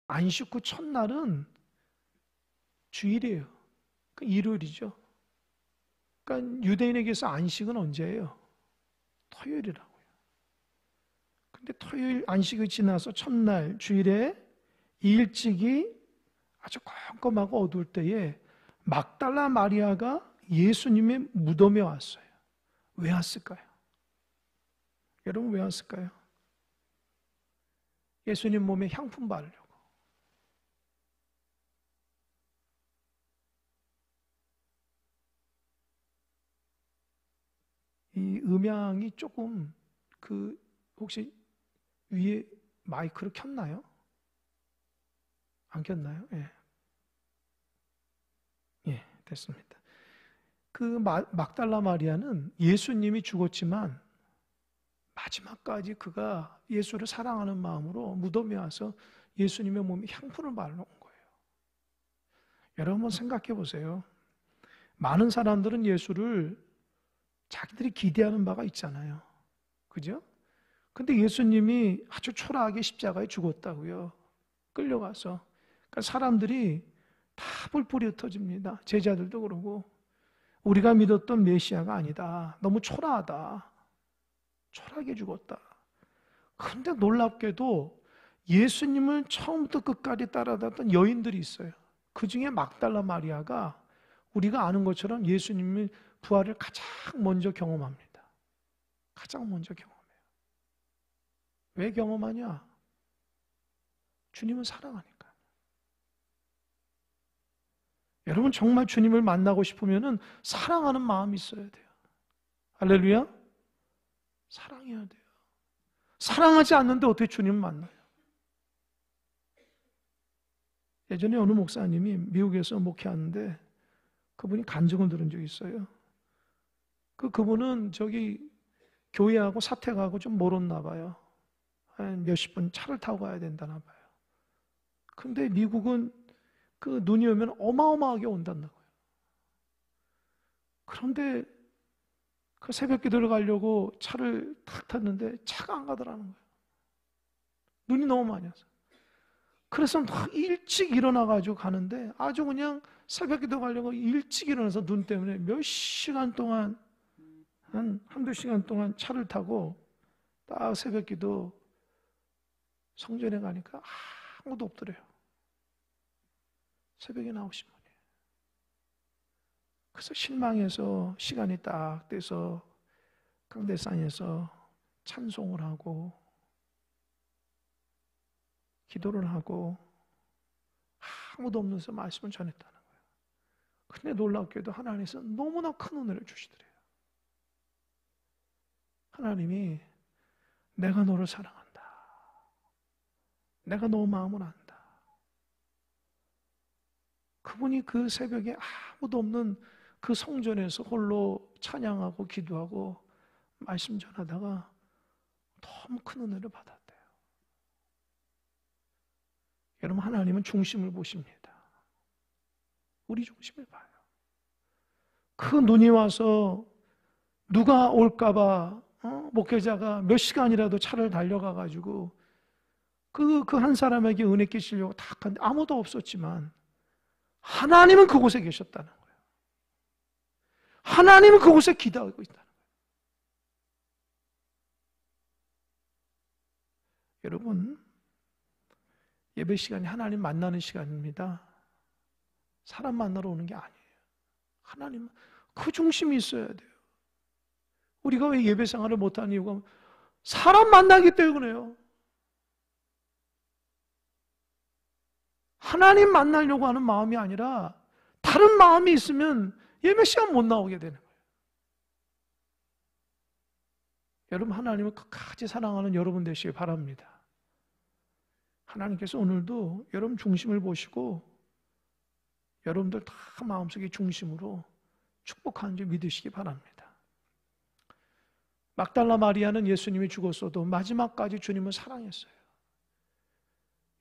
안식 후 첫날은 주일이에요. 그 일요일이죠. 그러니까 유대인에게서 안식은 언제예요? 토요일이라고요. 근데 토요일 안식이 지나서 첫날 주일에 일찍이 아주 컴컴하고 어두울 때에 막달라 마리아가 예수님의 무덤에 왔어요. 왜 왔을까요? 여러분 왜 왔을까요? 예수님 몸에 향품 바르려고. 이 음향이 조금 혹시 위에 마이크를 켰나요? 안 켰나요? 예. 예, 됐습니다. 막달라 마리아는 예수님이 죽었지만 마지막까지 그가 예수를 사랑하는 마음으로 무덤에 와서 예수님의 몸에 향품을 발라놓은 거예요. 여러분 한번 생각해 보세요. 많은 사람들은 예수를 자기들이 기대하는 바가 있잖아요. 그죠? 근데 예수님이 아주 초라하게 십자가에 죽었다고요. 끌려가서. 그러니까 사람들이 다 뿔뿔이 흩어집니다. 제자들도 그러고 우리가 믿었던 메시아가 아니다. 너무 초라하다. 초라하게 죽었다. 그런데 놀랍게도 예수님을 처음부터 끝까지 따라다녔던 여인들이 있어요. 그 중에 막달라 마리아가 우리가 아는 것처럼 예수님의 부활을 가장 먼저 경험합니다. 가장 먼저 경험해요. 왜 경험하냐? 주님은 사랑하니까. 여러분 정말 주님을 만나고 싶으면 사랑하는 마음이 있어야 돼요. 할렐루야. 사랑해야 돼요. 사랑하지 않는데 어떻게 주님을 만나요? 예전에 어느 목사님이 미국에서 목회하는데 그분이 간증을 들은 적이 있어요. 그분은 교회하고 사택하고 좀 멀었나 봐요. 한 몇십 분 차를 타고 가야 된다나 봐요. 근데 미국은 그 눈이 오면 어마어마하게 온다는 거예요. 그런데 그 새벽 기도를 가려고 차를 탁 탔는데 차가 안 가더라는 거예요. 눈이 너무 많이 와서. 그래서 막 일찍 일어나가지고 가는데 아주 그냥 새벽 기도 가려고 일찍 일어나서 눈 때문에 몇 시간 동안 한두 시간 동안 차를 타고 딱 새벽 기도 성전에 가니까 아무도 없더래요. 새벽에 나오신 분이. 그래서 실망해서 시간이 딱 돼서 강대상에서 찬송을 하고 기도를 하고 아무도 없는 데서 말씀을 전했다는 거예요. 근데 놀랍게도 하나님께서 너무나 큰 은혜를 주시더래요. 하나님이 내가 너를 사랑한다. 내가 너 마음을 안다. 그분이 그 새벽에 아무도 없는 그 성전에서 홀로 찬양하고 기도하고 말씀 전하다가 너무 큰 은혜를 받았대요. 여러분 하나님은 중심을 보십니다. 우리 중심을 봐요. 그 눈이 와서 누가 올까봐 목회자가 몇 시간이라도 차를 달려가가지고 그 한 사람에게 은혜 끼치려고 다 갔는데 아무도 없었지만 하나님은 그곳에 계셨다는 거예요. 하나님은 그곳에 기도하고 있다는 거예요. 여러분, 예배 시간이 하나님 만나는 시간입니다. 사람 만나러 오는 게 아니에요. 하나님, 그 중심이 있어야 돼요. 우리가 왜 예배 생활을 못하는 이유가 사람 만나기 때문에요. 하나님 만나려고 하는 마음이 아니라 다른 마음이 있으면 예배 시간 못 나오게 되는 거예요. 여러분 하나님을 끝까지 사랑하는 여러분 되시길 바랍니다. 하나님께서 오늘도 여러분 중심을 보시고 여러분들 다 마음속의 중심으로 축복하는 줄 믿으시기 바랍니다. 막달라 마리아는 예수님이 죽었어도 마지막까지 주님을 사랑했어요.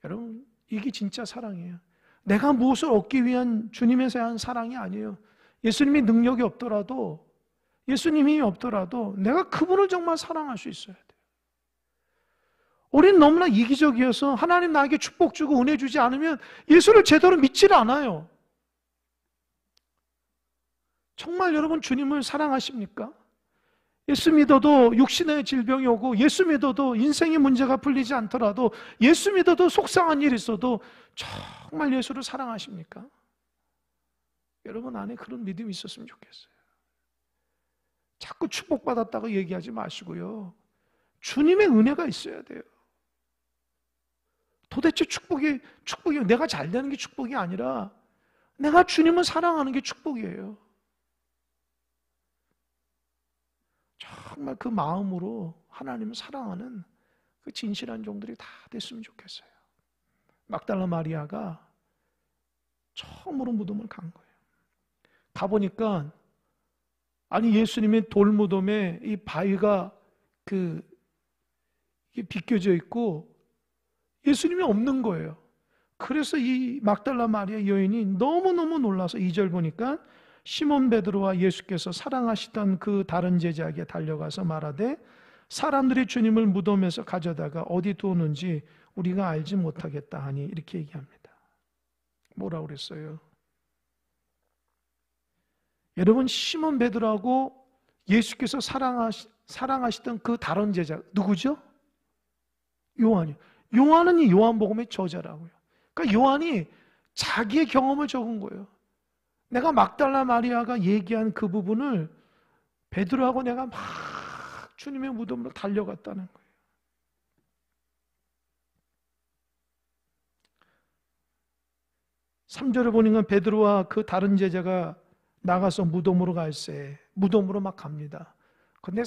여러분 이게 진짜 사랑이에요. 내가 무엇을 얻기 위한 주님에 대한 사랑이 아니에요. 예수님이 능력이 없더라도 예수님이 없더라도 내가 그분을 정말 사랑할 수 있어야 돼요. 우리는 너무나 이기적이어서 하나님 나에게 축복 주고 은혜 주지 않으면 예수를 제대로 믿지를 않아요. 정말 여러분 주님을 사랑하십니까? 예수 믿어도 육신의 질병이 오고 예수 믿어도 인생의 문제가 풀리지 않더라도 예수 믿어도 속상한 일이 있어도 정말 예수를 사랑하십니까? 여러분 안에 그런 믿음이 있었으면 좋겠어요. 자꾸 축복받았다고 얘기하지 마시고요. 주님의 은혜가 있어야 돼요. 도대체 축복이 내가 잘 되는 게 축복이 아니라 내가 주님을 사랑하는 게 축복이에요. 정말 그 마음으로 하나님을 사랑하는 그 진실한 종들이 다 됐으면 좋겠어요. 막달라 마리아가 처음으로 무덤을 간 거예요. 가보니까 아니 예수님의 돌무덤에 이 바위가 비껴져 있고 예수님이 없는 거예요. 그래서 이 막달라 마리아 여인이 너무너무 놀라서 2절 보니까 시몬 베드로와 예수께서 사랑하시던 그 다른 제자에게 달려가서 말하되 사람들이 주님을 무덤에서 가져다가 어디 두었는지 우리가 알지 못하겠다 하니 이렇게 얘기합니다. 뭐라고 그랬어요? 여러분 시몬 베드로하고 예수께서 사랑하시던 그 다른 제자 누구죠? 요한이요. 요한은 이 요한복음의 저자라고요. 그러니까 요한이 자기의 경험을 적은 거예요. 내가 막달라 마리아가 얘기한 그 부분을 베드로하고 내가 막 주님의 무덤으로 달려갔다는 거예요. (3절을) 보니까 베드로와 그 다른 제자가 나가서 무덤으로 갈새 무덤으로 막 갑니다. 근데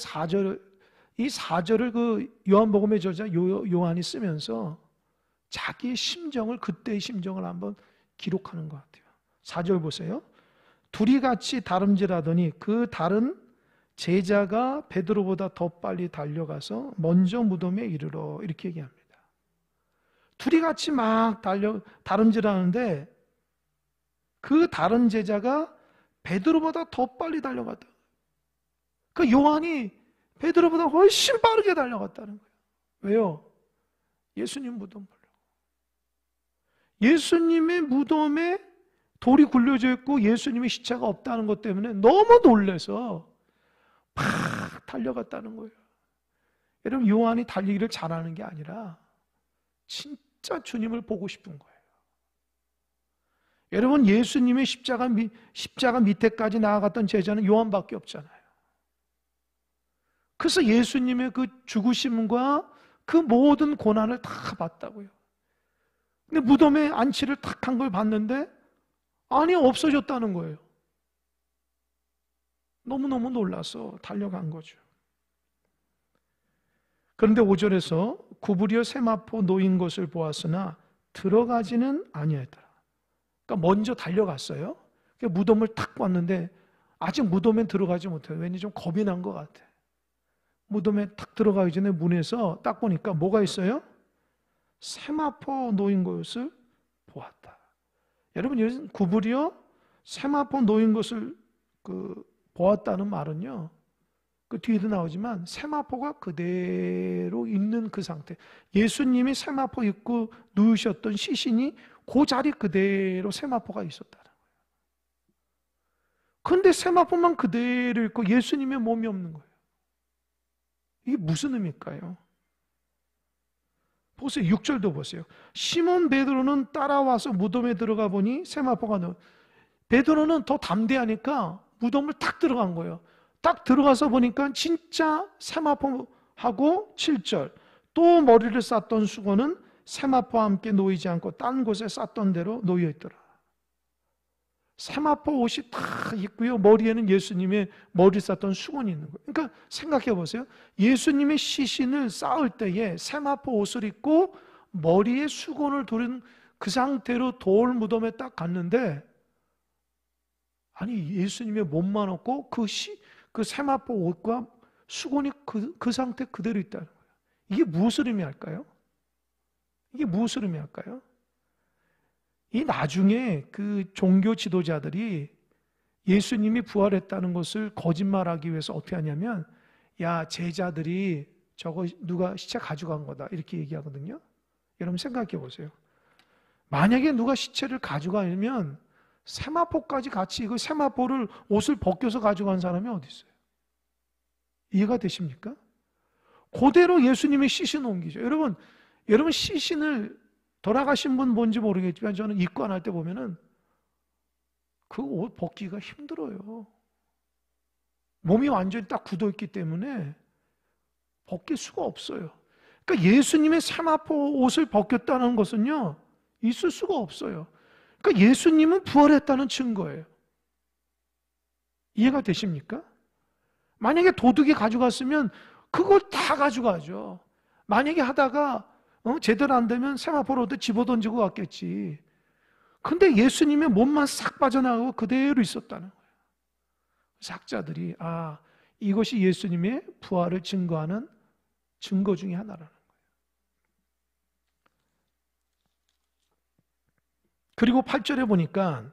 이 4절을 그 요한복음의 저자 요한이 쓰면서 자기의 심정을 그때의 심정을 한번 기록하는 것 같아요. 4절 보세요. 둘이 같이 다름질하더니 그 다른 제자가 베드로보다 더 빨리 달려가서 먼저 무덤에 이르러 이렇게 얘기합니다. 둘이 같이 막 다름질하는데 그 다른 제자가 베드로보다 더 빨리 달려갔다. 그 요한이 베드로보다 훨씬 빠르게 달려갔다는 거예요. 왜요? 예수님 무덤 보려고. 예수님의 무덤에 돌이 굴려져 있고 예수님의 시체가 없다는 것 때문에 너무 놀라서 팍 달려갔다는 거예요. 여러분 요한이 달리기를 잘하는 게 아니라 진짜 주님을 보고 싶은 거예요. 여러분 예수님의 십자가 밑에까지 나아갔던 제자는 요한밖에 없잖아요. 그래서 예수님의 그 죽으심과 그 모든 고난을 다 봤다고요. 근데 무덤에 안치를 탁 한 걸 봤는데 아니 없어졌다는 거예요. 너무너무 놀라서 달려간 거죠. 그런데 5절에서 구부려 세마포 놓인 것을 보았으나 들어가지는 아니하더라. 그러니까 먼저 달려갔어요. 무덤을 탁 봤는데 아직 무덤에 들어가지 못해요. 왠지 좀 겁이 난 것 같아. 무덤에 탁 들어가기 전에 문에서 딱 보니까 뭐가 있어요? 세마포 놓인 것을 보았다. 여러분 여기서 구부려 세마포 놓인 것을 보았다는 말은요. 그 뒤에도 나오지만 세마포가 그대로 있는 그 상태. 예수님이 세마포 입고 누우셨던 시신이 그 자리 그대로 세마포가 있었다는 거예요. 그런데 세마포만 그대로 있고 예수님의 몸이 없는 거예요. 이게 무슨 의미일까요? 보세요. 6절도 보세요. 시몬 베드로는 따라와서 무덤에 들어가 보니 세마포가 베드로는 더 담대하니까 무덤을 탁 들어간 거예요. 딱 들어가서 보니까 진짜 세마포하고 7절 또 머리를 쌌던 수건은 세마포와 함께 놓이지 않고 딴 곳에 쌌던 대로 놓여 있더라. 세마포 옷이 다 있고요. 머리에는 예수님의 머리 쌌던 수건이 있는 거예요. 그러니까 생각해 보세요. 예수님의 시신을 쌓을 때에 세마포 옷을 입고 머리에 수건을 두른 그 상태로 돌 무덤에 딱 갔는데 아니 예수님의 몸만 없고 그 세마포 옷과 수건이 그 상태 그대로 있다는 거예요. 이게 무엇을 의미할까요? 이게 무엇을 의미할까요? 이 나중에 그 종교 지도자들이 예수님이 부활했다는 것을 거짓말하기 위해서 어떻게 하냐면 야 제자들이 저거 누가 시체 가져간 거다 이렇게 얘기하거든요. 여러분 생각해 보세요. 만약에 누가 시체를 가져가면 세마포까지 같이 그 세마포를 옷을 벗겨서 가져간 사람이 어디 있어요? 이해가 되십니까? 그대로 예수님의 시신 옮기죠. 여러분 시신을 돌아가신 분 뭔지 모르겠지만 저는 입관할 때 보면은 그 옷 벗기가 힘들어요. 몸이 완전히 딱 굳어있기 때문에 벗길 수가 없어요. 그러니까 예수님의 세마포 옷을 벗겼다는 것은요, 있을 수가 없어요. 그러니까 예수님은 부활했다는 증거예요. 이해가 되십니까? 만약에 도둑이 가져갔으면 그걸 다 가져가죠. 만약에 하다가 제대로 안 되면 세마포로도 집어던지고 갔겠지. 근데 예수님의 몸만 싹 빠져나가고 그대로 있었다는 거예요. 학자들이 이것이 예수님의 부활을 증거하는 증거 중에 하나라는 거예요. 그리고 8절에 보니까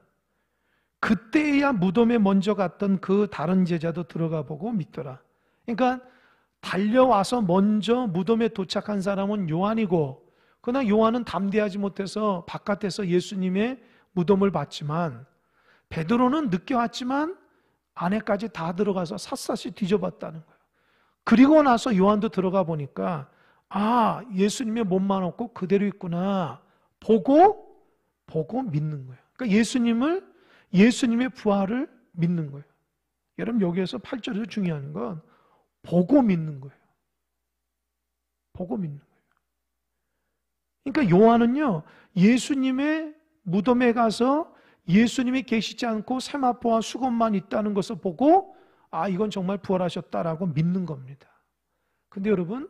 그때야 무덤에 먼저 갔던 그 다른 제자도 들어가 보고 믿더라. 그러니까 달려와서 먼저 무덤에 도착한 사람은 요한이고, 그러나 요한은 담대하지 못해서 바깥에서 예수님의 무덤을 봤지만, 베드로는 늦게 왔지만 안에까지 다 들어가서 샅샅이 뒤져봤다는 거예요. 그리고 나서 요한도 들어가 보니까 예수님의 몸만 없고 그대로 있구나 보고 믿는 거예요. 그러니까 예수님의 부활을 믿는 거예요. 여러분 여기에서 8절에서 중요한 건 보고 믿는 거예요. 보고 믿는 거예요. 그러니까 요한은요, 예수님의 무덤에 가서 예수님이 계시지 않고 세마포와 수건만 있다는 것을 보고 이건 정말 부활하셨다라고 믿는 겁니다. 근데 여러분,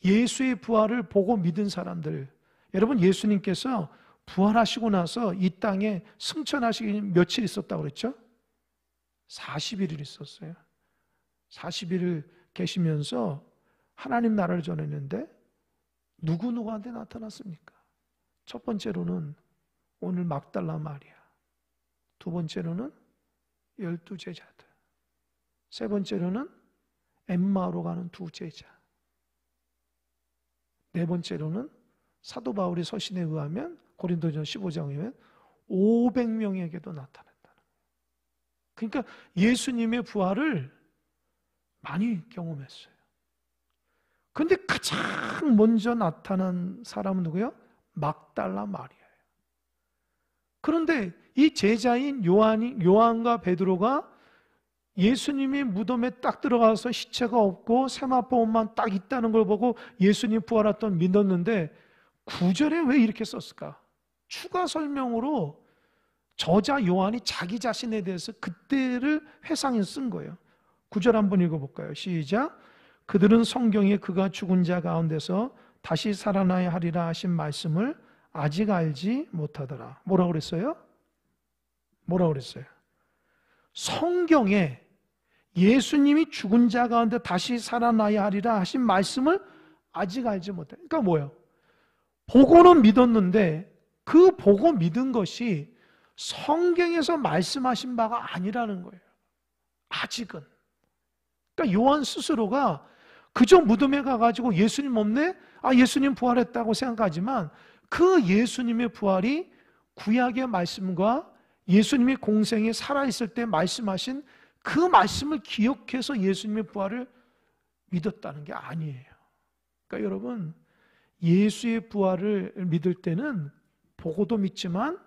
예수의 부활을 보고 믿은 사람들, 여러분 예수님께서 부활하시고 나서 이 땅에 승천하시기 며칠 있었다고 그랬죠? 40일을 있었어요. 40일을 계시면서 하나님 나라를 전했는데 누구한테 나타났습니까? 첫 번째로는 오늘 막달라 마리아, 두 번째로는 12 제자들, 세 번째로는 엠마오로 가는 두 제자, 네 번째로는 사도 바울의 서신에 의하면 고린도전 15장에 500명에게도 나타났다는 거예요. 그러니까 예수님의 부활을 많이 경험했어요. 그런데 가장 먼저 나타난 사람은 누구예요? 막달라 마리아예요. 그런데 이 제자인 요한과 베드로가 예수님이 무덤에 딱 들어가서 시체가 없고 세마포 옷만 딱 있다는 걸 보고 예수님 부활했던 믿었는데 9절에 왜 이렇게 썼을까? 추가 설명으로 저자 요한이 자기 자신에 대해서 그때를 회상해서 쓴 거예요. 9절 한번 읽어볼까요? 시작. 그들은 성경에 그가 죽은 자 가운데서 다시 살아나야 하리라 하신 말씀을 아직 알지 못하더라. 뭐라고 그랬어요? 성경에 예수님이 죽은 자 가운데 다시 살아나야 하리라 하신 말씀을 아직 알지 못해. 그러니까 뭐예요? 보고는 믿었는데 그 보고 믿은 것이 성경에서 말씀하신 바가 아니라는 거예요. 아직은. 그러니까 요한 스스로가 그저 무덤에 가가지고 예수님 없네? 예수님 부활했다고 생각하지만 그 예수님의 부활이 구약의 말씀과 예수님이 공생에 살아있을 때 말씀하신 그 말씀을 기억해서 예수님의 부활을 믿었다는 게 아니에요. 그러니까 여러분, 예수의 부활을 믿을 때는 보고도 믿지만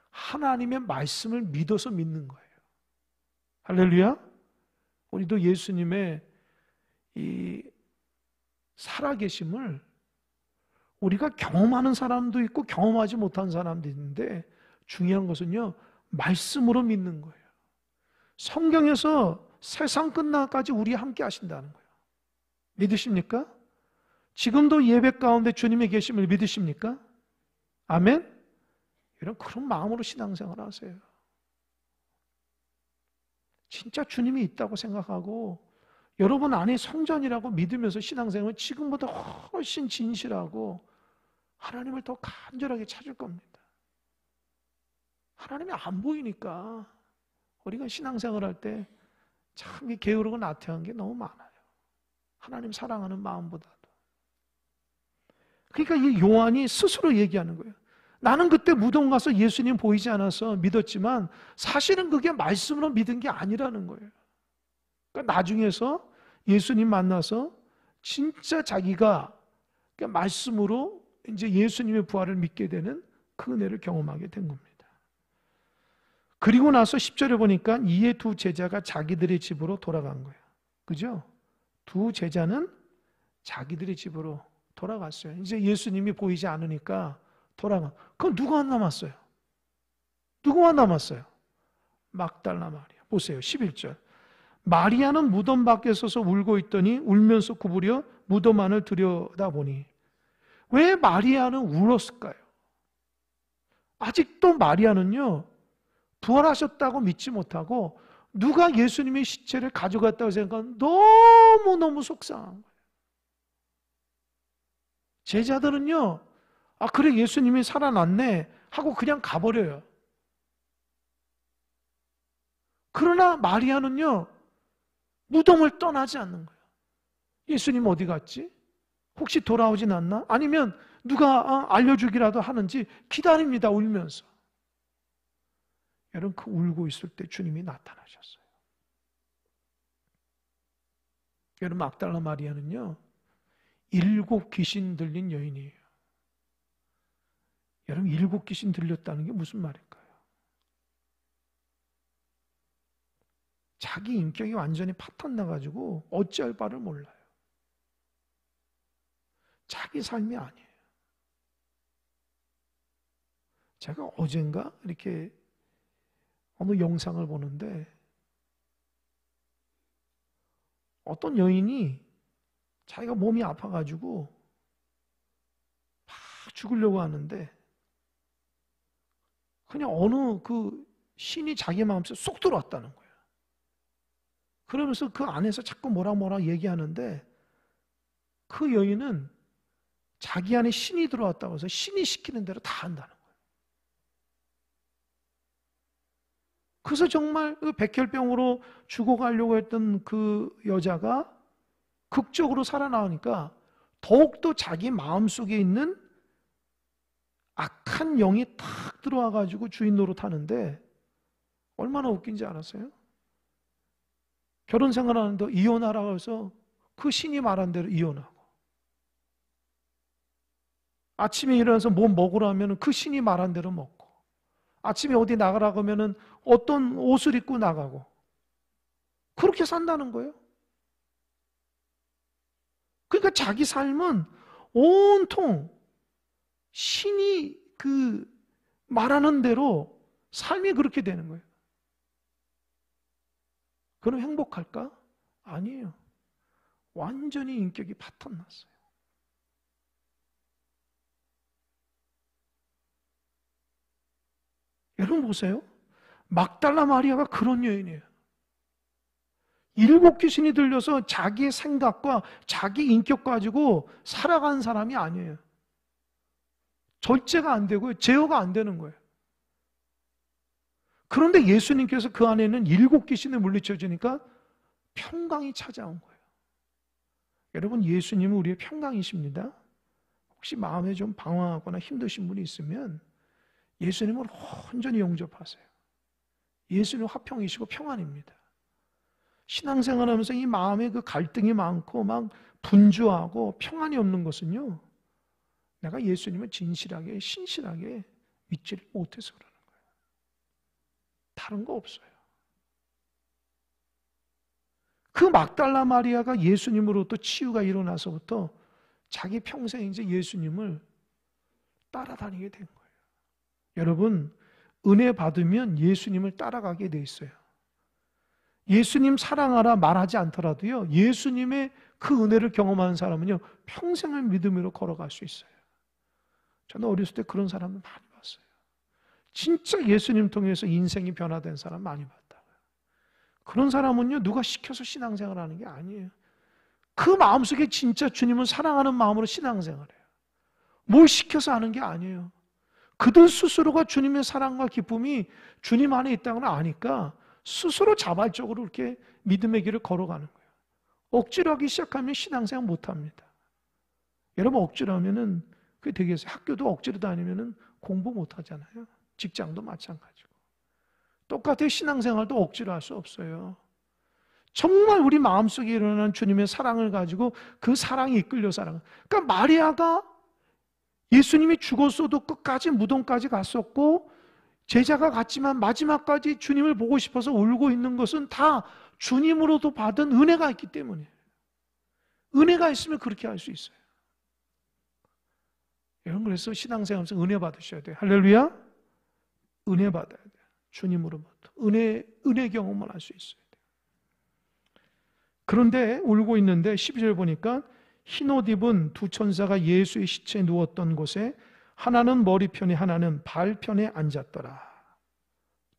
하나님의 말씀을 믿어서 믿는 거예요. 할렐루야. 우리도 예수님의 이 살아계심을 우리가 경험하는 사람도 있고 경험하지 못한 사람도 있는데 중요한 것은요, 말씀으로 믿는 거예요. 성경에서 세상 끝나까지 우리 함께 하신다는 거예요. 믿으십니까? 지금도 예배 가운데 주님의 계심을 믿으십니까? 아멘? 여러분, 그런 마음으로 신앙생활 하세요. 진짜 주님이 있다고 생각하고 여러분 안에 성전이라고 믿으면서 신앙생활은 지금보다 훨씬 진실하고 하나님을 더 간절하게 찾을 겁니다. 하나님이 안 보이니까 우리가 신앙생활 할 때 참 게으르고 나태한 게 너무 많아요. 하나님 사랑하는 마음보다도. 그러니까 이 요한이 스스로 얘기하는 거예요. 나는 그때 무덤 가서 예수님 보이지 않아서 믿었지만 사실은 그게 말씀으로 믿은 게 아니라는 거예요. 그러니까 나중에서 예수님 만나서 진짜 자기가 말씀으로 이제 예수님의 부활을 믿게 되는 그 은혜를 경험하게 된 겁니다. 그리고 나서 10절에 보니까 이에 두 제자가 자기들의 집으로 돌아간 거예요. 그죠? 두 제자는 자기들의 집으로 돌아갔어요. 이제 예수님이 보이지 않으니까 돌아가. 그럼 누가 남았어요? 누구만 남았어요? 막달라 마리아. 보세요. 11절. 마리아는 무덤 밖에 서서 울고 있더니 울면서 구부려 무덤 안을 들여다보니. 왜 마리아는 울었을까요? 아직도 마리아는요, 부활하셨다고 믿지 못하고 누가 예수님의 시체를 가져갔다고 생각하면 너무너무 속상한 거예요. 제자들은요, 아, 그래, 예수님이 살아났네 하고 그냥 가버려요. 그러나 마리아는요, 무덤을 떠나지 않는 거예요. 예수님 어디 갔지? 혹시 돌아오진 않나? 아니면 누가 알려주기라도 하는지 기다립니다, 울면서. 여러분, 그 울고 있을 때 주님이 나타나셨어요. 여러분, 막달라 마리아는요, 7 귀신 들린 여인이에요. 여러분, 7 귀신 들렸다는 게 무슨 말일까요? 자기 인격이 완전히 파탄 나가지고 어찌할 바를 몰라요. 자기 삶이 아니에요. 제가 어젠가 이렇게 어느 영상을 보는데 어떤 여인이 자기가 몸이 아파가지고 막 죽으려고 하는데 그냥 어느 그 신이 자기 마음속에 쏙 들어왔다는 거예요. 그러면서 그 안에서 자꾸 뭐라 얘기하는데 그 여인은 자기 안에 신이 들어왔다고 해서 신이 시키는 대로 다 한다는 거예요. 그래서 정말 그 백혈병으로 죽어가려고 했던 그 여자가 극적으로 살아나오니까 더욱더 자기 마음속에 있는 악한 영이 탁 들어와가지고 주인 노릇하는데 얼마나 웃긴지 알았어요? 결혼 생활하는데 이혼하라고 해서 그 신이 말한 대로 이혼하고 아침에 일어나서 뭐 먹으라면 그 신이 말한 대로 먹고 아침에 어디 나가라고 하면 어떤 옷을 입고 나가고 그렇게 산다는 거예요. 그러니까 자기 삶은 온통 신이 그 말하는 대로 삶이 그렇게 되는 거예요. 그럼 행복할까? 아니에요. 완전히 인격이 파탄났어요. 여러분 보세요. 막달라 마리아가 그런 여인이에요. 7 귀신이 들려서 자기의 생각과 자기 인격 가지고 살아간 사람이 아니에요. 절제가 안 되고요. 제어가 안 되는 거예요. 그런데 예수님께서 그 안에는 7 귀신을 물리쳐 주니까 평강이 찾아온 거예요. 여러분, 예수님은 우리의 평강이십니다. 혹시 마음에 좀 방황하거나 힘드신 분이 있으면 예수님을 온전히 영접하세요. 예수님 화평이시고 평안입니다. 신앙생활하면서 이 마음에 그 갈등이 많고 막 분주하고 평안이 없는 것은요, 내가 예수님을 진실하게 신실하게 믿지를 못해서 그러는 거예요. 다른 거 없어요. 그 막달라 마리아가 예수님으로부터 치유가 일어나서부터 자기 평생 이제 예수님을 따라다니게 된 거예요. 여러분, 은혜 받으면 예수님을 따라가게 돼 있어요. 예수님 사랑하라 말하지 않더라도요, 예수님의 그 은혜를 경험하는 사람은요, 평생을 믿음으로 걸어갈 수 있어요. 저는 어렸을 때 그런 사람을 많이 봤어요. 진짜 예수님 통해서 인생이 변화된 사람 많이 봤다고요. 그런 사람은요, 누가 시켜서 신앙생활 하는 게 아니에요. 그 마음속에 진짜 주님을 사랑하는 마음으로 신앙생활해요. 뭘 시켜서 하는 게 아니에요. 그들 스스로가 주님의 사랑과 기쁨이 주님 안에 있다는 걸 아니까 스스로 자발적으로 이렇게 믿음의 길을 걸어가는 거예요. 억지로 하기 시작하면 신앙생활 못합니다. 여러분 억지로 하면은 그게 되겠어요. 학교도 억지로 다니면은 공부 못하잖아요. 직장도 마찬가지고. 똑같아요. 신앙생활도 억지로 할 수 없어요. 정말 우리 마음속에 일어나는 주님의 사랑을 가지고 그 사랑이 이끌려 살아가. 그러니까 마리아가 예수님이 죽었어도 끝까지 무덤까지 갔었고 제자가 갔지만 마지막까지 주님을 보고 싶어서 울고 있는 것은 다 주님으로도 받은 은혜가 있기 때문에. 은혜가 있으면 그렇게 할 수 있어요. 여러분 그래서 신앙생활에서 은혜 받으셔야 돼요. 할렐루야. 은혜 받아야 돼요. 주님으로부터 은혜 경험을 할 수 있어야 돼요. 그런데 울고 있는데 12절 보니까 흰옷 입은 두 천사가 예수의 시체에 누웠던 곳에 하나는 머리편에 하나는 발편에 앉았더라.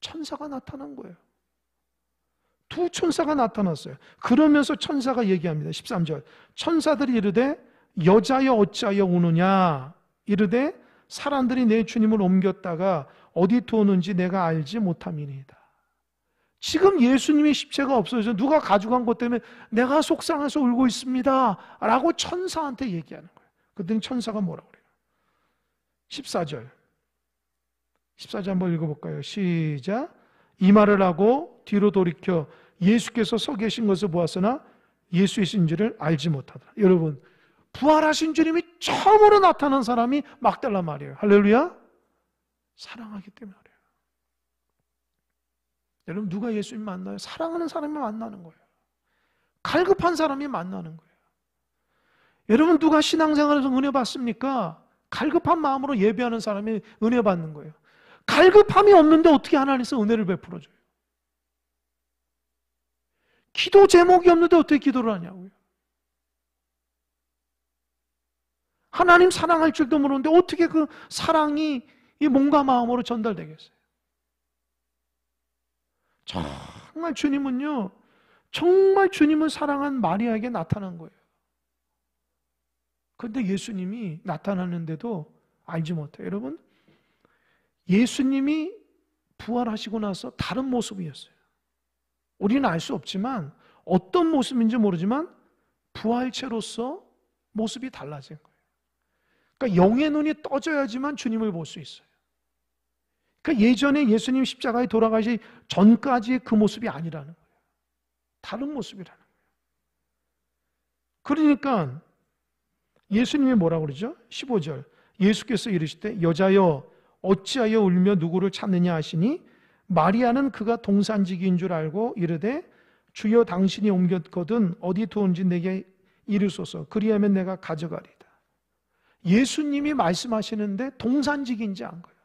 천사가 나타난 거예요. 두 천사가 나타났어요. 그러면서 천사가 얘기합니다. 13절 천사들이 이르되 여자여 어찌하여 우느냐 이르되 사람들이 내 주님을 옮겼다가 어디 두었는지 내가 알지 못함이니이다. 지금 예수님의 십체가 없어져서 누가 가져간 것 때문에 내가 속상해서 울고 있습니다 라고 천사한테 얘기하는 거예요. 그랬더니 천사가 뭐라고 그래요? 14절 한번 읽어볼까요? 시작. 이 말을 하고 뒤로 돌이켜 예수께서 서 계신 것을 보았으나 예수이신 줄을 알지 못하더라. 여러분 부활하신 주님이 처음으로 나타난 사람이 막달라 마리아예요. 할렐루야. 사랑하기 때문에 그래요. 여러분 누가 예수님 만나요? 사랑하는 사람이 만나는 거예요. 갈급한 사람이 만나는 거예요. 여러분 누가 신앙생활에서 은혜 받습니까? 갈급한 마음으로 예배하는 사람이 은혜 받는 거예요. 갈급함이 없는데 어떻게 하나님께서 은혜를 베풀어줘요? 기도 제목이 없는데 어떻게 기도를 하냐고요? 하나님 사랑할 줄도 모르는데 어떻게 그 사랑이 이 몸과 마음으로 전달되겠어요? 정말 주님은요, 정말 주님을 사랑한 마리아에게 나타난 거예요. 그런데 예수님이 나타났는데도 알지 못해요. 여러분, 예수님이 부활하시고 나서 다른 모습이었어요. 우리는 알 수 없지만 어떤 모습인지 모르지만 부활체로서 모습이 달라진 거예요. 그러니까 영의 눈이 떠져야지만 주님을 볼 수 있어요. 그러니까 예전에 예수님 십자가에 돌아가시 전까지의 그 모습이 아니라는 거예요. 다른 모습이라는 거예요. 그러니까 예수님이 뭐라고 그러죠? 15절 예수께서 이르시되 여자여 어찌하여 울며 누구를 찾느냐 하시니 마리아는 그가 동산지기인 줄 알고 이르되 주여 당신이 옮겼거든 어디 두었는지 내게 이르소서 그리하면 내가 가져가리다. 예수님이 말씀하시는데 동산지기인지 안 거예요.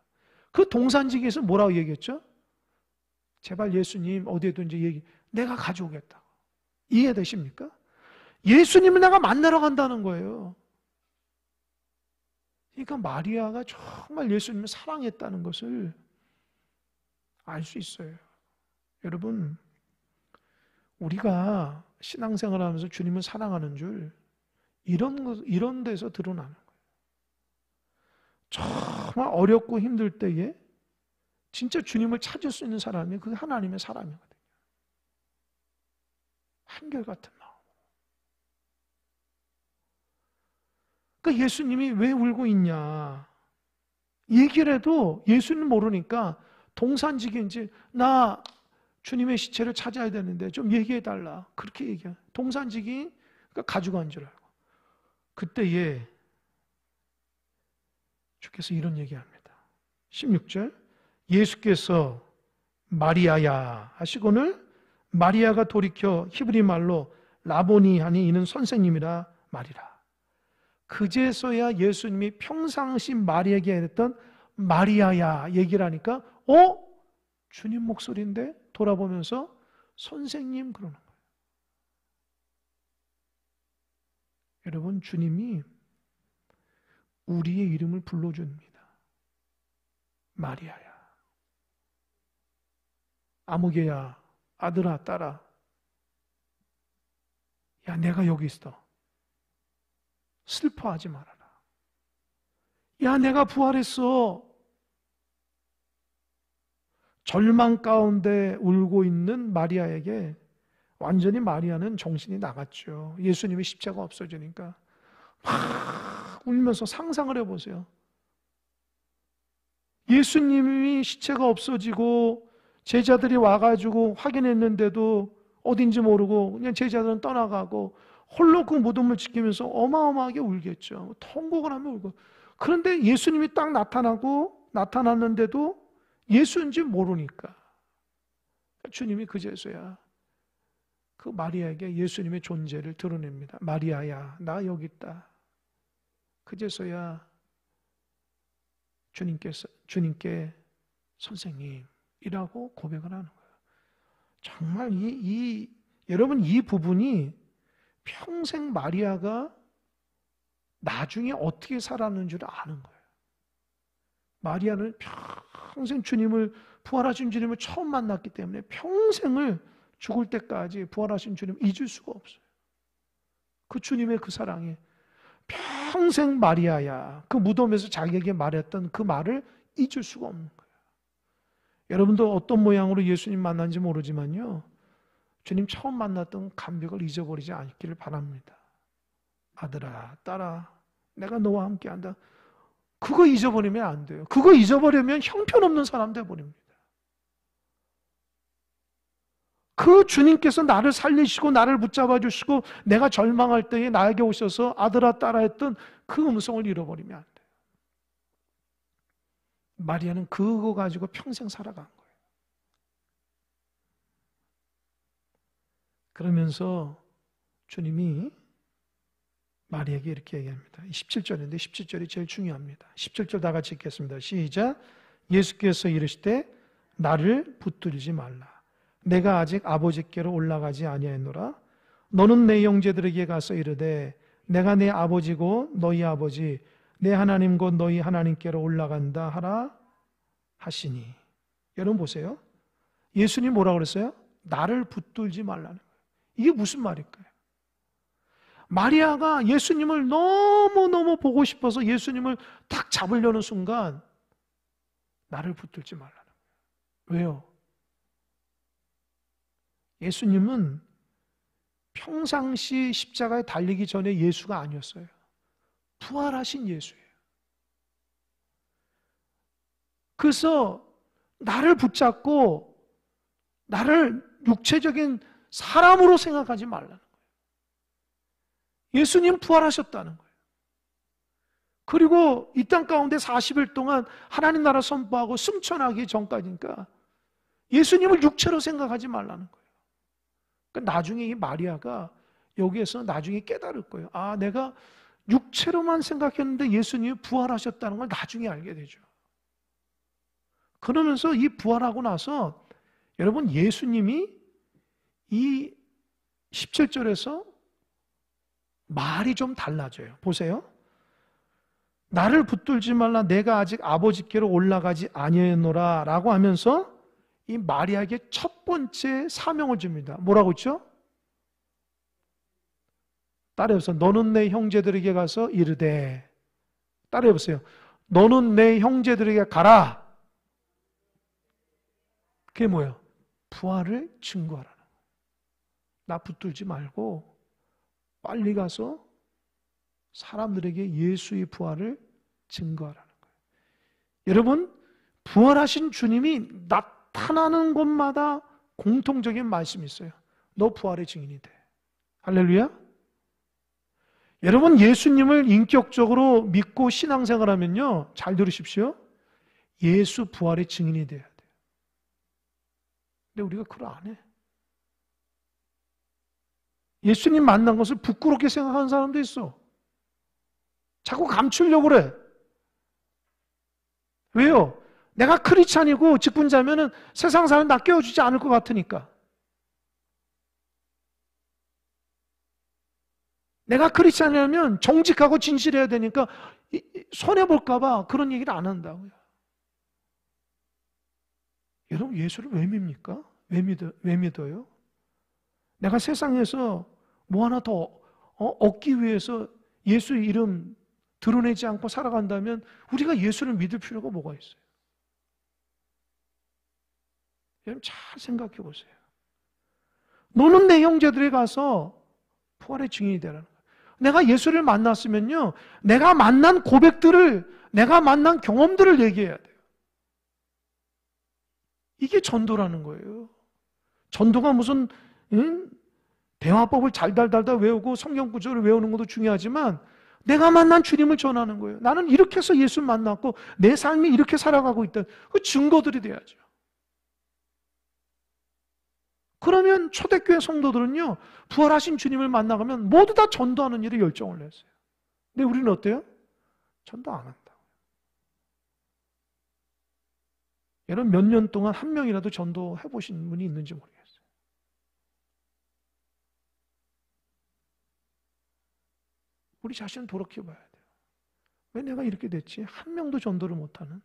그 동산지기에서 뭐라고 얘기했죠? 제발 예수님 어디에 둔지 얘기 내가 가져오겠다고. 이해되십니까? 예수님을 내가 만나러 간다는 거예요. 그러니까 마리아가 정말 예수님을 사랑했다는 것을 알 수 있어요. 여러분, 우리가 신앙생활을 하면서 주님을 사랑하는 줄 이런 데서 드러나는 거예요. 정말 어렵고 힘들 때에 진짜 주님을 찾을 수 있는 사람이 그게 하나님의 사람이거든요. 한결같은 마음. 그러니까 예수님이 왜 울고 있냐 얘기를 해도 예수님 모르니까 동산지기인지 나 주님의 시체를 찾아야 되는데 좀 얘기해달라 그렇게 얘기해요. 동산지기 그러니까 가져간 줄 알고 그때에 주께서 이런 얘기합니다. 16절 예수께서 마리아야 하시고는 마리아가 돌이켜 히브리 말로 라보니 하니 이는 선생님이라 말이라. 그제서야 예수님이 평상시 마리아에게 했던 마리아야 얘기를 하니까 주님 목소리인데 돌아보면서 선생님 그러는 거예요. 여러분 주님이 우리의 이름을 불러줍니다. 마리아야 아무개야 아들아 딸아 야 내가 여기 있어. 슬퍼하지 말아라. 야 내가 부활했어. 절망 가운데 울고 있는 마리아에게 완전히 마리아는 정신이 나갔죠. 예수님의 십자가 없어지니까 막 울면서 상상을 해보세요. 예수님이 시체가 없어지고 제자들이 와가지고 확인했는데도 어딘지 모르고 그냥 제자들은 떠나가고 홀로 그 무덤을 지키면서 어마어마하게 울겠죠. 통곡을 하며 울고. 그런데 예수님이 딱 나타났는데도 예수인지 모르니까 주님이 그제서야 그 마리아에게 예수님의 존재를 드러냅니다. 마리아야, 나 여기 있다. 그제서야 주님께 선생님이라고 고백을 하는 거예요. 정말 여러분 이 부분이 평생 마리아가 나중에 어떻게 살았는 줄 아는 거예요. 마리아는 평생 부활하신 주님을 처음 만났기 때문에 평생을 죽을 때까지 부활하신 주님 잊을 수가 없어요. 그 주님의 그 사랑이 평생 마리아야, 그 무덤에서 자기에게 말했던 그 말을 잊을 수가 없는 거예요. 여러분도 어떤 모양으로 예수님 만난지 모르지만요, 주님 처음 만났던 감격을 잊어버리지 않기를 바랍니다. 아들아, 딸아, 내가 너와 함께한다. 그거 잊어버리면 안 돼요. 그거 잊어버리면 형편없는 사람 되어버립니다. 그 주님께서 나를 살리시고 나를 붙잡아 주시고 내가 절망할 때에 나에게 오셔서 아들아 딸아 했던 그 음성을 잃어버리면 안 돼요. 마리아는 그거 가지고 평생 살아간 거예요. 그러면서 주님이 마리아에게 이렇게 얘기합니다. 17절인데 17절이 제일 중요합니다. 17절 다 같이 읽겠습니다. 시작. 예수께서 이르시되 나를 붙들지 말라. 내가 아직 아버지께로 올라가지 아니하였노라. 너는 내 형제들에게 가서 이르되 내가 내 아버지고 너희 아버지 내 하나님 곧 너희 하나님께로 올라간다 하라 하시니. 여러분 보세요. 예수님 뭐라고 그랬어요? 나를 붙들지 말라는 거예요. 이게 무슨 말일까요? 마리아가 예수님을 너무너무 보고 싶어서 예수님을 딱 잡으려는 순간 나를 붙들지 말라는 거예요. 왜요? 예수님은 평상시 십자가에 달리기 전에 예수가 아니었어요. 부활하신 예수예요. 그래서 나를 붙잡고 나를 육체적인 사람으로 생각하지 말라는 거예요. 예수님 부활하셨다는 거예요. 그리고 이 땅 가운데 40일 동안 하나님 나라 선포하고 승천하기 전까지니까 예수님을 육체로 생각하지 말라는 거예요. 그러니까 나중에 이 마리아가 여기에서 나중에 깨달을 거예요. 아, 내가 육체로만 생각했는데 예수님이 부활하셨다는 걸 나중에 알게 되죠. 그러면서 이 부활하고 나서 여러분 예수님이 이 17절에서 말이 좀 달라져요. 보세요. 나를 붙들지 말라 내가 아직 아버지께로 올라가지 아니하였노라 라고 하면서 이 마리아에게 첫 번째 사명을 줍니다. 뭐라고 했죠? 따라해보세요. 너는 내 형제들에게 가서 이르되. 따라해보세요. 너는 내 형제들에게 가라. 그게 뭐예요? 부활을 증거하라는 거예요. 나 붙들지 말고 빨리 가서 사람들에게 예수의 부활을 증거하라는 거예요. 여러분, 부활하신 주님이 나타나는 곳마다 공통적인 말씀이 있어요. 너 부활의 증인이 돼. 할렐루야. 여러분, 예수님을 인격적으로 믿고 신앙생활하면요, 잘 들으십시오. 예수 부활의 증인이 돼야 돼요. 근데 우리가 그걸 안 해. 예수님 만난 것을 부끄럽게 생각하는 사람도 있어. 자꾸 감추려고 그래. 왜요? 내가 크리스찬이고 직분자면은 세상 사람 나 깨워주지 않을 것 같으니까. 내가 크리스찬이라면 정직하고 진실해야 되니까 손해볼까 봐 그런 얘기를 안 한다고요. 여러분 예수를 왜 밉니까? 왜 믿어요? 내가 세상에서 뭐 하나 더 얻기 위해서 예수 이름 드러내지 않고 살아간다면 우리가 예수를 믿을 필요가 뭐가 있어요? 여러분 잘 생각해 보세요. 너는 내 형제들에 가서 부활의 증인이 되라는 거예요. 내가 예수를 만났으면요, 내가 만난 고백들을, 내가 만난 경험들을 얘기해야 돼요. 이게 전도라는 거예요. 전도가 무슨 대화법을 잘 달달달 외우고 성경 구절을 외우는 것도 중요하지만 내가 만난 주님을 전하는 거예요. 나는 이렇게 해서 예수를 만났고 내 삶이 이렇게 살아가고 있다. 그 증거들이 돼야죠. 그러면 초대교회 성도들은요, 부활하신 주님을 만나가면 모두 다 전도하는 일에 열정을 냈어요. 근데 우리는 어때요? 전도 안 한다. 여러분 몇 년 동안 한 명이라도 전도해 보신 분이 있는지 모르겠어요. 우리 자신을 돌이켜 봐야 돼요. 왜 내가 이렇게 됐지? 한 명도 전도를 못하는?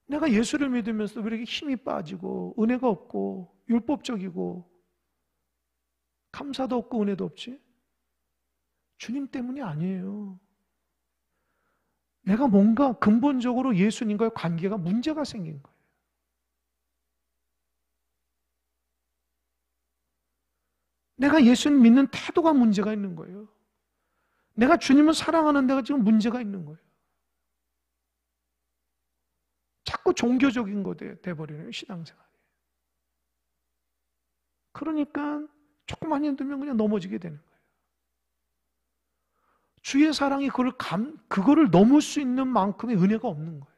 내가 예수를 믿으면서 왜 이렇게 힘이 빠지고 은혜가 없고 율법적이고 감사도 없고 은혜도 없지? 주님 때문이 아니에요. 내가 뭔가 근본적으로 예수님과의 관계가 문제가 생긴 거예요. 내가 예수님 믿는 태도가 문제가 있는 거예요. 내가 주님을 사랑하는 데가 지금 문제가 있는 거예요. 자꾸 종교적인 거 돼버리네요, 신앙생활이. 그러니까 조금만 힘들면 그냥 넘어지게 되는 거예요. 주의 사랑이 그거를 넘을 수 있는 만큼의 은혜가 없는 거예요.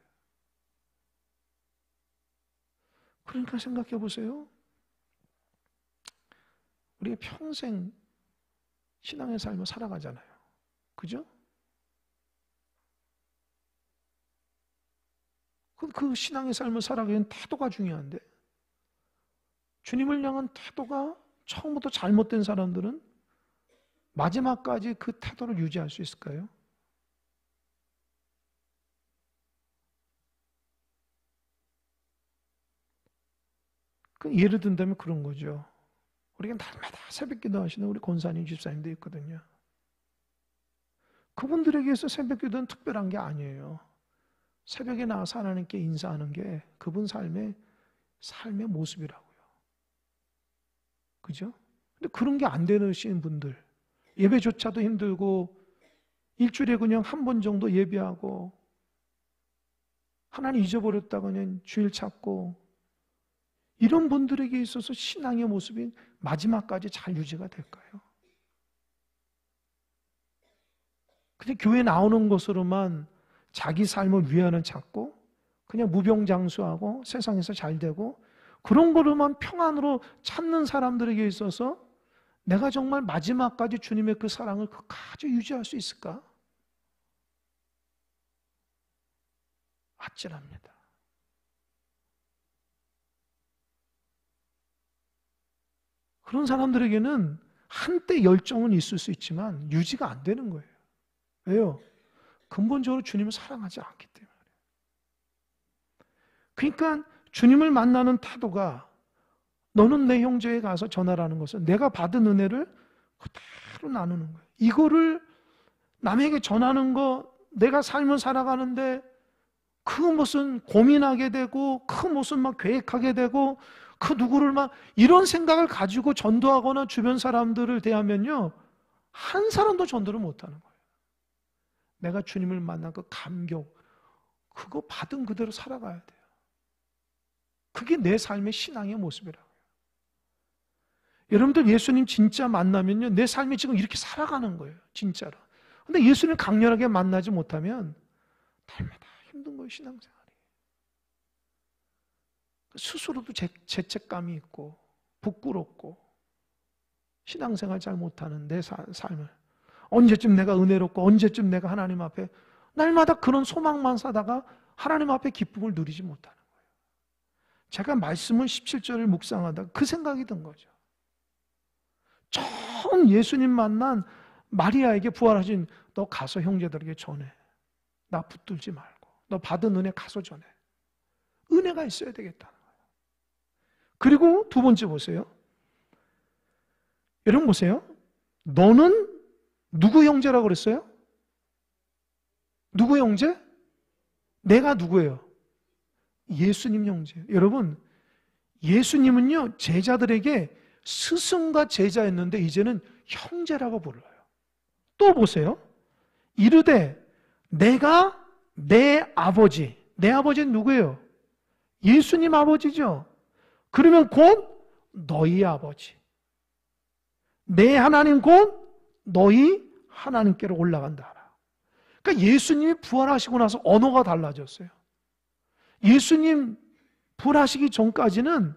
그러니까 생각해 보세요. 우리가 평생 신앙의 삶을 살아가잖아요. 그죠? 그 신앙의 삶을 살아가기 위한 태도가 중요한데 주님을 향한 태도가 처음부터 잘못된 사람들은 마지막까지 그 태도를 유지할 수 있을까요? 예를 든다면 그런 거죠. 우리가 날마다 새벽 기도하시는 우리 권사님 집사님도 있거든요. 그분들에게서 새벽 기도는 특별한 게 아니에요. 새벽에 나와서 하나님께 인사하는 게 그분 삶의 모습이라고요. 그죠? 근데 그런 게 안 되시는 분들, 예배조차도 힘들고 일주일에 그냥 한 번 정도 예배하고 하나님 잊어버렸다가 그냥 주일 찾고 이런 분들에게 있어서 신앙의 모습이 마지막까지 잘 유지가 될까요? 그냥 교회 나오는 것으로만 자기 삶을 위안을 찾고 그냥 무병장수하고 세상에서 잘 되고 그런 거로만 평안으로 찾는 사람들에게 있어서 내가 정말 마지막까지 주님의 그 사랑을 끝까지 유지할 수 있을까? 아찔합니다. 그런 사람들에게는 한때 열정은 있을 수 있지만 유지가 안 되는 거예요. 왜요? 근본적으로 주님을 사랑하지 않기 때문에. 그러니까 주님을 만나는 태도가 너는 내 형제에 가서 전하라는 것은 내가 받은 은혜를 그대로 나누는 거예요. 이거를 남에게 전하는 거 내가 삶을 살아가는데 그 무슨 고민하게 되고 그 무슨 막 계획하게 되고 그 누구를 막 이런 생각을 가지고 전도하거나 주변 사람들을 대하면요 한 사람도 전도를 못하는 거예요. 내가 주님을 만난 그 감격 그거 받은 그대로 살아가야 돼요. 그게 내 삶의 신앙의 모습이라고요. 여러분들 예수님 진짜 만나면요 내 삶이 지금 이렇게 살아가는 거예요. 진짜로. 근데 예수님 강렬하게 만나지 못하면 날마다 힘든 거예요. 신앙생활이. 스스로도 죄책감이 있고 부끄럽고 신앙생활 잘 못하는 내 삶을 언제쯤 내가 은혜롭고 언제쯤 내가 하나님 앞에 날마다 그런 소망만 사다가 하나님 앞에 기쁨을 누리지 못하는 거예요. 제가 말씀을 17절을 묵상하다가 그 생각이 든 거죠. 처음 예수님 만난 마리아에게 부활하신 너 가서 형제들에게 전해. 나 붙들지 말고 너 받은 은혜 가서 전해. 은혜가 있어야 되겠다는 거예요. 그리고 두 번째 보세요. 여러분 보세요. 너는 누구 형제라고 그랬어요? 누구 형제? 내가 누구예요? 예수님 형제. 여러분, 예수님은요, 제자들에게 스승과 제자였는데 이제는 형제라고 불러요. 또 보세요. 이르되 내가 내 아버지, 내 아버지는 누구예요? 예수님 아버지죠. 그러면 곧 너희 아버지, 내 하나님 곧 너희 하나님께로 올라간다. 그러니까 예수님이 부활하시고 나서 언어가 달라졌어요. 예수님 부활하시기 전까지는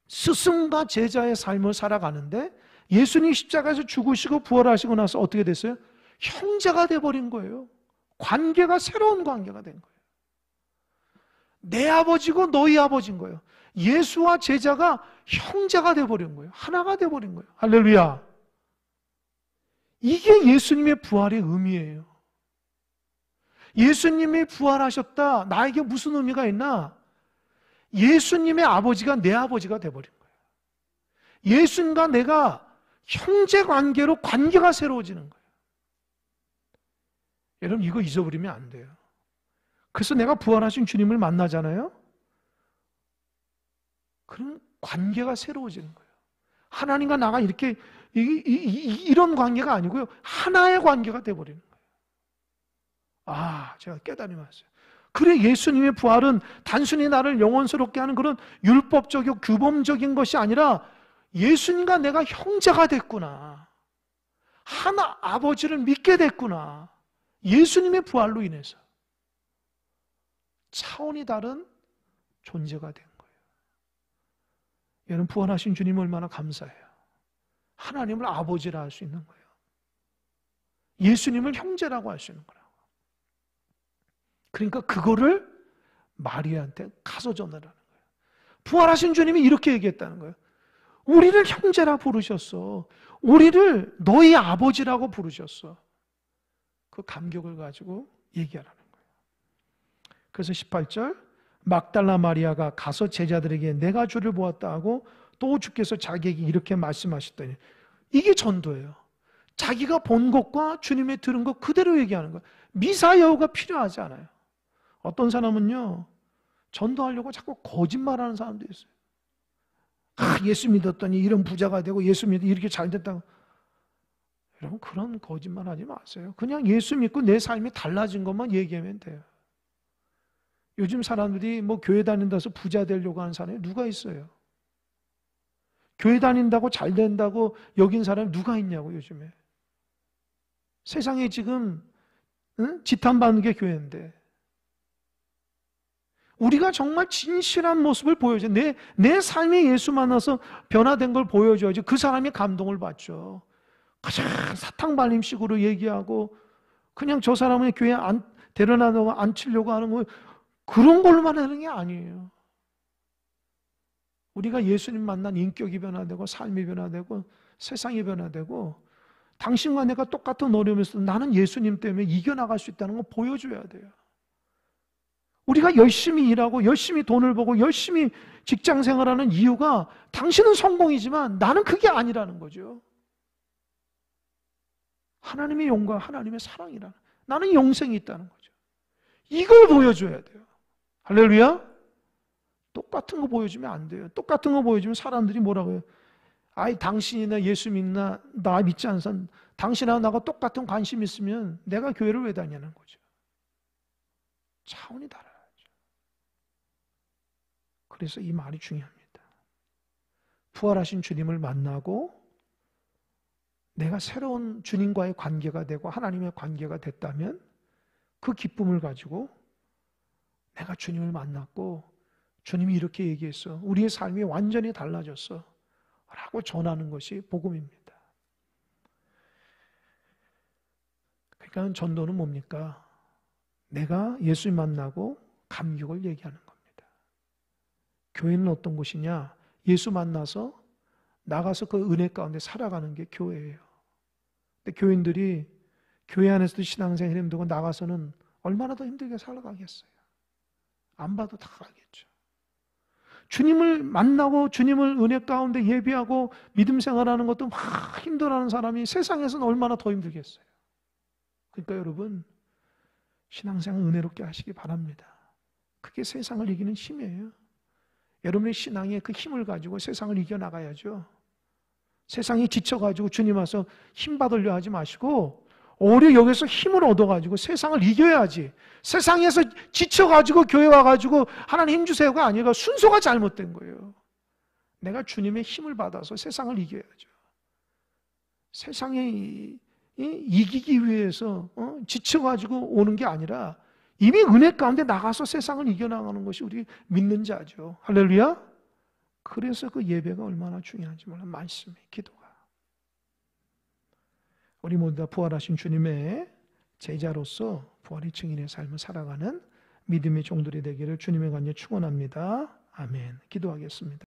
스승과 제자의 삶을 살아가는데 예수님 십자가에서 죽으시고 부활하시고 나서 어떻게 됐어요? 형제가 돼버린 거예요. 관계가 새로운 관계가 된 거예요. 내 아버지고 너희 아버지인 거예요. 예수와 제자가 형제가 돼버린 거예요. 하나가 돼버린 거예요. 할렐루야. 이게 예수님의 부활의 의미예요. 예수님이 부활하셨다. 나에게 무슨 의미가 있나? 예수님의 아버지가 내 아버지가 돼버린 거예요. 예수님과 내가 형제 관계로 관계가 새로워지는 거예요. 여러분 이거 잊어버리면 안 돼요. 그래서 내가 부활하신 주님을 만나잖아요. 그런 관계가 새로워지는 거예요. 하나님과 나가 이렇게 이런 관계가 아니고요. 하나의 관계가 돼버리는 거예요. 아, 제가 깨달음이 왔어요. 그래, 예수님의 부활은 단순히 나를 영원스럽게 하는 그런 율법적이고 규범적인 것이 아니라 예수님과 내가 형제가 됐구나. 하나 아버지를 믿게 됐구나. 예수님의 부활로 인해서 차원이 다른 존재가 된 거예요. 여러분 부활하신 주님 얼마나 감사해요. 하나님을 아버지라 할 수 있는 거예요. 예수님을 형제라고 할 수 있는 거라고. 그러니까 그거를 마리아한테 가서 전하라는 거예요. 부활하신 주님이 이렇게 얘기했다는 거예요. 우리를 형제라 부르셨어. 우리를 너희 아버지라고 부르셨어. 그 감격을 가지고 얘기하라는 거예요. 그래서 18절 막달라 마리아가 가서 제자들에게 내가 주를 보았다 하고 또 주께서 자기에게 이렇게 말씀하셨더니 이게 전도예요. 자기가 본 것과 주님의 들은 것 그대로 얘기하는 거예요. 미사여우가 필요하지 않아요. 어떤 사람은요 전도하려고 자꾸 거짓말하는 사람도 있어요. 예수 믿었더니 이런 부자가 되고 예수 믿어 이렇게 잘 됐다고. 여러분 그런 거짓말 하지 마세요. 그냥 예수 믿고 내 삶이 달라진 것만 얘기하면 돼요. 요즘 사람들이 뭐 교회 다닌다서 부자 되려고 하는 사람이 누가 있어요? 교회 다닌다고 잘 된다고 여긴 사람이 누가 있냐고 요즘에. 세상에 지금 지탄받는 게 교회인데 우리가 정말 진실한 모습을 보여줘. 내 삶에 예수 만나서 변화된 걸 보여줘야지 그 사람이 감동을 받죠. 가장 사탕발림식으로 얘기하고 그냥 저 사람은 교회 데려다가 앉히려고 하는 거 그런 걸로만 하는 게 아니에요. 우리가 예수님 만난 인격이 변화되고 삶이 변화되고 세상이 변화되고 당신과 내가 똑같은 어려움에서 나는 예수님 때문에 이겨나갈 수 있다는 걸 보여줘야 돼요. 우리가 열심히 일하고 열심히 돈을 벌고 열심히 직장 생활하는 이유가 당신은 성공이지만 나는 그게 아니라는 거죠. 하나님의 영광, 하나님의 사랑이라는 나는 영생이 있다는 거죠. 이걸 보여줘야 돼요. 할렐루야. 똑같은 거 보여주면 안 돼요. 똑같은 거 보여주면 사람들이 뭐라고 해요? 아이 당신이나 예수 믿나 나 믿지 않는 사람 당신하고 나가 똑같은 관심 있으면 내가 교회를 왜 다니냐는 거죠. 차원이 달라야죠. 그래서 이 말이 중요합니다. 부활하신 주님을 만나고 내가 새로운 주님과의 관계가 되고 하나님의 관계가 됐다면 그 기쁨을 가지고 내가 주님을 만났고 주님이 이렇게 얘기했어. 우리의 삶이 완전히 달라졌어. 라고 전하는 것이 복음입니다. 그러니까 전도는 뭡니까? 내가 예수님 만나고 감격을 얘기하는 겁니다. 교회는 어떤 곳이냐? 예수 만나서 나가서 그 은혜 가운데 살아가는 게 교회예요. 근데 교인들이 교회 안에서도 신앙생활 힘들고 나가서는 얼마나 더 힘들게 살아가겠어요. 안 봐도 다 알겠죠. 주님을 만나고 주님을 은혜 가운데 예비하고 믿음 생활하는 것도 막 힘들어하는 사람이 세상에서는 얼마나 더 힘들겠어요. 그러니까 여러분 신앙생활 은혜롭게 하시기 바랍니다. 그게 세상을 이기는 힘이에요. 여러분의 신앙의 그 힘을 가지고 세상을 이겨나가야죠. 세상이 지쳐가지고 주님 와서 힘 받으려 하지 마시고 오히려 여기서 힘을 얻어가지고 세상을 이겨야지. 세상에서 지쳐가지고 교회 와가지고 하나님 힘 주세요가 아니라 순서가 잘못된 거예요. 내가 주님의 힘을 받아서 세상을 이겨야죠. 세상에 이기기 위해서 지쳐가지고 오는 게 아니라 이미 은혜 가운데 나가서 세상을 이겨나가는 것이 우리 믿는 자죠. 할렐루야. 그래서 그 예배가 얼마나 중요한지 몰라. 말씀이, 기도가. 우리 모두 다 부활하신 주님의 제자로서 부활의 증인의 삶을 살아가는 믿음의 종들이 되기를 주님의 간절히 축원합니다. 아멘. 기도하겠습니다.